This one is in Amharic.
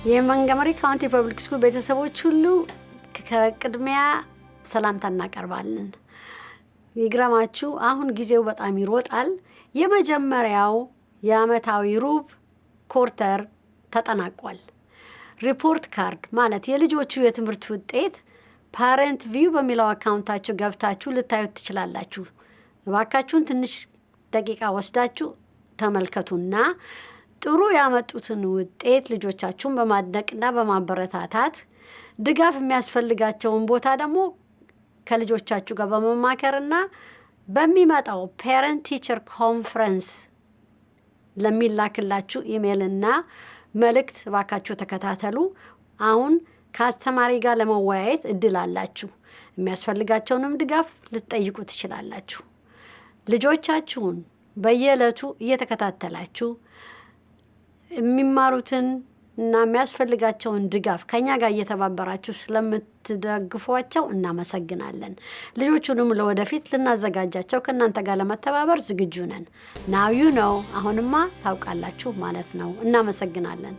የመንገመሪ ካውንቲ ፐብሊክ ስኩል ቤተሰቦች ሁሉ ከቅድሚያ ሰላምታ እናቀርባለን። ይግረማችሁ አሁን ጊዜው በጣም ይሮጣል። የመጀመሪያው የዓመታዊ ሩብ ኮርተር ተጠናቋል። ሪፖርት ካርድ ማለት የልጆቹ የትምህርት ውጤት ፓረንት ቪው በሚለው አካውንታችሁ ገብታችሁ ልታዩት ትችላላችሁ። እባካችሁን ትንሽ ደቂቃ ወስዳችሁ ተመልከቱና ጥሩ ያመጡትን ውጤት ልጆቻችሁን በማድነቅና በማበረታታት ድጋፍ የሚያስፈልጋቸውን ቦታ ደግሞ ከልጆቻችሁ ጋር በመማከርና በሚመጣው ፓረንት ቲቸር ኮንፈረንስ ለሚላክላችሁ ኢሜልና መልእክት እባካችሁ ተከታተሉ። አሁን ከአስተማሪ ጋር ለመወያየት እድል አላችሁ። የሚያስፈልጋቸውንም ድጋፍ ልትጠይቁ ትችላላችሁ። ልጆቻችሁን በየዕለቱ እየተከታተላችሁ የሚማሩትን እና የሚያስፈልጋቸውን ድጋፍ ከኛ ጋር እየተባበራችሁ ስለምትደግፏቸው እናመሰግናለን። ልጆቹንም ለወደፊት ልናዘጋጃቸው ከእናንተ ጋር ለመተባበር ዝግጁ ነን። ናው ዩ ነው አሁንማ ታውቃላችሁ ማለት ነው። እናመሰግናለን።